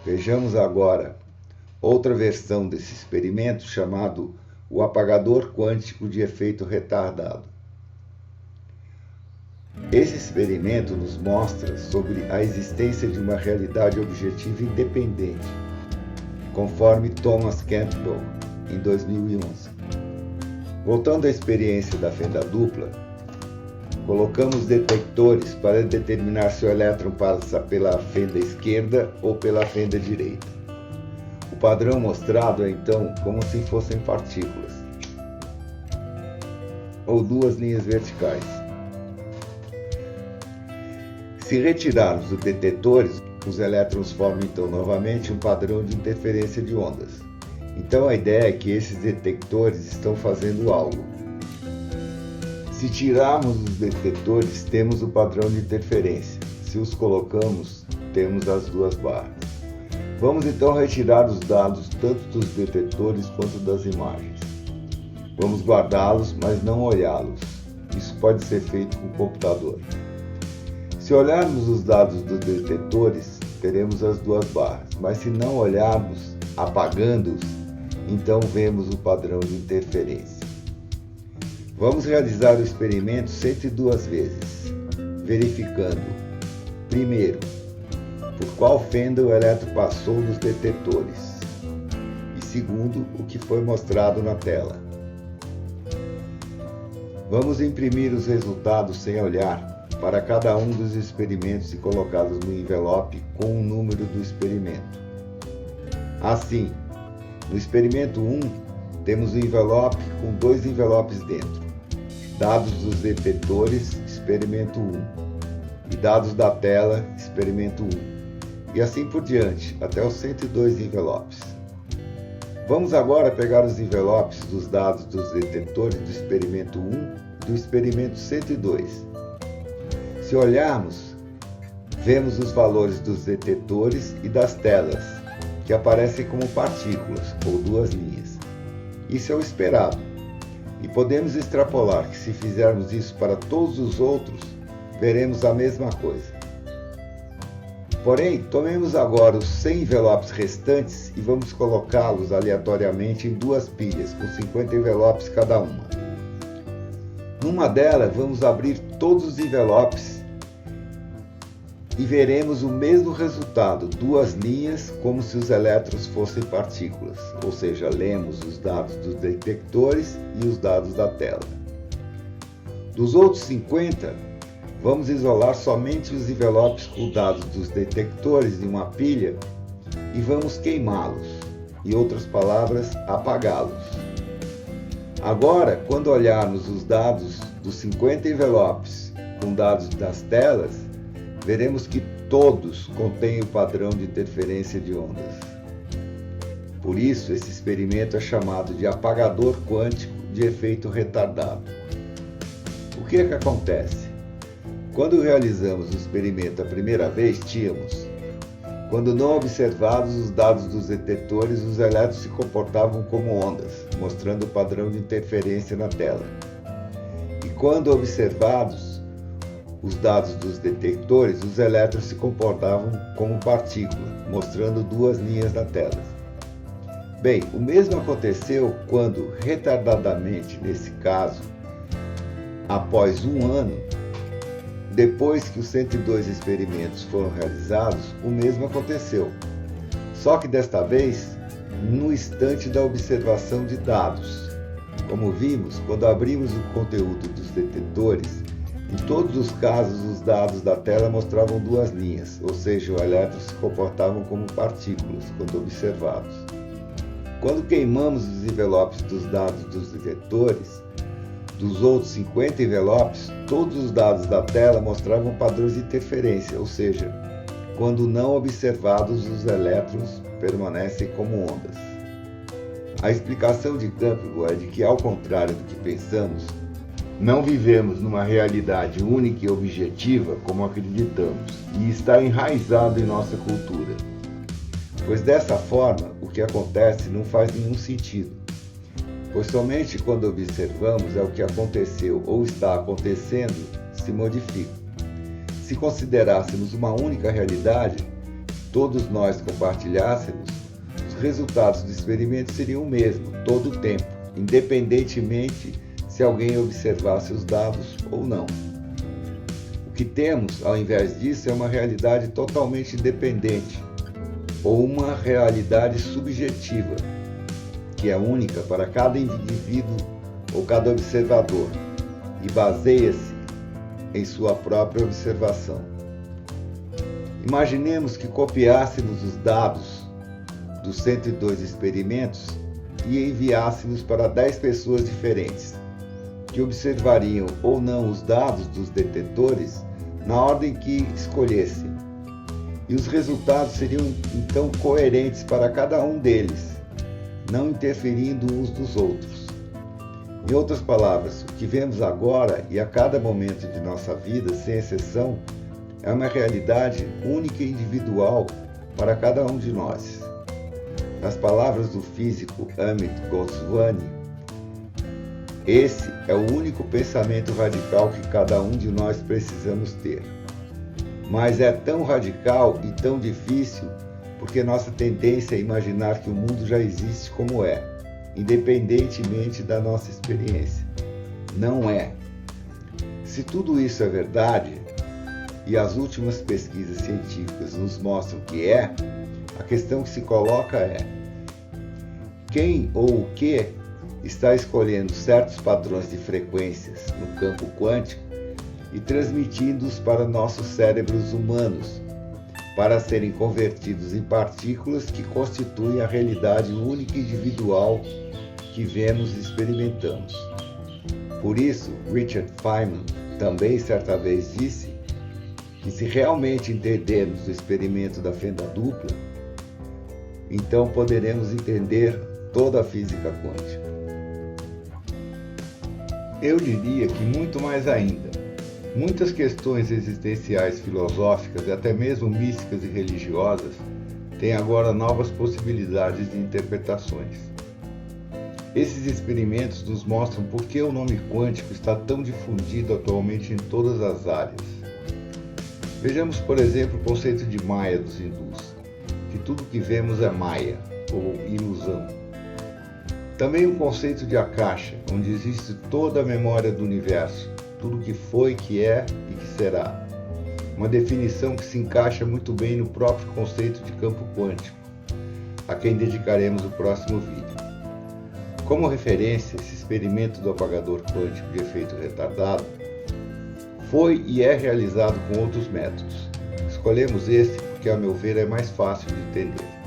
Vejamos agora outra versão desse experimento chamado o apagador quântico de efeito retardado. Esse experimento nos mostra sobre a existência de uma realidade objetiva independente, conforme Thomas Cantwell, em 2011. Voltando à experiência da fenda dupla, colocamos detectores para determinar se o elétron passa pela fenda esquerda ou pela fenda direita. O padrão mostrado é então como se fossem partículas, ou duas linhas verticais. Se retirarmos os detetores, os elétrons formam então novamente um padrão de interferência de ondas. Então a ideia é que esses detectores estão fazendo algo. Se tirarmos os detetores, temos o padrão de interferência. Se os colocamos, temos as duas barras. Vamos então retirar os dados tanto dos detetores quanto das imagens. Vamos guardá-los, mas não olhá-los. Isso pode ser feito com o computador. Se olharmos os dados dos detetores, teremos as duas barras, mas se não olharmos, apagando-os, então vemos o padrão de interferência. Vamos realizar o experimento 102 vezes, verificando, primeiro, por qual fenda o elétron passou nos detetores, e segundo, o que foi mostrado na tela. Vamos imprimir os resultados sem olhar para cada um dos experimentos e colocá-los no envelope com o número do experimento. Assim, no experimento 1, temos um envelope com 2 envelopes dentro, dados dos detetores, experimento 1, e dados da tela, experimento 1, e assim por diante, até os 102 envelopes. Vamos agora pegar os envelopes dos dados dos detetores do experimento 1 e do experimento 102. Se olharmos, vemos os valores dos detetores e das telas, que aparecem como partículas, ou duas linhas. Isso é o esperado, e podemos extrapolar que se fizermos isso para todos os outros, veremos a mesma coisa. Porém, tomemos agora os 100 envelopes restantes e vamos colocá-los aleatoriamente em duas pilhas, com 50 envelopes cada uma. Numa delas, vamos abrir todos os envelopes e veremos o mesmo resultado, duas linhas, como se os elétrons fossem partículas, ou seja, lemos os dados dos detectores e os dados da tela. Dos outros 50, vamos isolar somente os envelopes com dados dos detectores em uma pilha e vamos queimá-los, em outras palavras, apagá-los. Agora, quando olharmos os dados dos 50 envelopes com dados das telas, veremos que todos contêm o padrão de interferência de ondas. Por isso, esse experimento é chamado de apagador quântico de efeito retardado. O que acontece? Quando realizamos o experimento a primeira vez, tínhamos, quando não observados os dados dos detetores, os elétrons se comportavam como ondas, mostrando o padrão de interferência na tela. E quando observados os dados dos detectores, os elétrons se comportavam como partícula, mostrando duas linhas na tela. Bem, o mesmo aconteceu quando, retardadamente nesse caso, após um ano, depois que os 102 experimentos foram realizados, o mesmo aconteceu. Só que desta vez, no instante da observação de dados. Como vimos, quando abrimos o conteúdo dos detetores, em todos os casos os dados da tela mostravam duas linhas, ou seja, os elétrons se comportavam como partículas quando observados. Quando queimamos os envelopes dos dados dos detetores, dos outros 50 envelopes, todos os dados da tela mostravam padrões de interferência, ou seja, quando não observados, os elétrons permanecem como ondas. A explicação de Campbell é de que, ao contrário do que pensamos, não vivemos numa realidade única e objetiva como acreditamos, e está enraizado em nossa cultura. Pois dessa forma, o que acontece não faz nenhum sentido, pois somente quando observamos é o que aconteceu ou está acontecendo se modifica. Se considerássemos uma única realidade, todos nós compartilhássemos, os resultados do experimento seriam o mesmo, todo o tempo, independentemente se alguém observasse os dados ou não. O que temos, ao invés disso, é uma realidade totalmente independente, ou uma realidade subjetiva, que é única para cada indivíduo ou cada observador, e baseia-se em sua própria observação. Imaginemos que copiássemos os dados dos 102 experimentos e enviássemos para 10 pessoas diferentes, que observariam ou não os dados dos detetores na ordem que escolhessem. E os resultados seriam então coerentes para cada um deles, não interferindo uns dos outros. Em outras palavras, o que vemos agora e a cada momento de nossa vida, sem exceção, é uma realidade única e individual para cada um de nós. Nas palavras do físico Amit Goswami, esse é o único pensamento radical que cada um de nós precisamos ter. Mas é tão radical e tão difícil porque nossa tendência é imaginar que o mundo já existe como é, independentemente da nossa experiência. Não é. Se tudo isso é verdade, e as últimas pesquisas científicas nos mostram que é, a questão que se coloca é: quem ou o que está escolhendo certos padrões de frequências no campo quântico e transmitindo-os para nossos cérebros humanos, para serem convertidos em partículas que constituem a realidade única e individual que vemos e experimentamos. Por isso, Richard Feynman também certa vez disse que se realmente entendermos o experimento da fenda dupla, então poderemos entender toda a física quântica. Eu diria que muito mais ainda. Muitas questões existenciais filosóficas e até mesmo místicas e religiosas têm agora novas possibilidades de interpretações. Esses experimentos nos mostram por que o nome quântico está tão difundido atualmente em todas as áreas. Vejamos, por exemplo, o conceito de Maya dos hindus, que tudo que vemos é Maya, ou ilusão. Também o conceito de Akasha, onde existe toda a memória do universo, tudo que foi, que é e que será. Uma definição que se encaixa muito bem no próprio conceito de campo quântico, a quem dedicaremos o próximo vídeo. Como referência, esse experimento do apagador quântico de efeito retardado foi e é realizado com outros métodos. Escolhemos esse porque, a meu ver, é mais fácil de entender.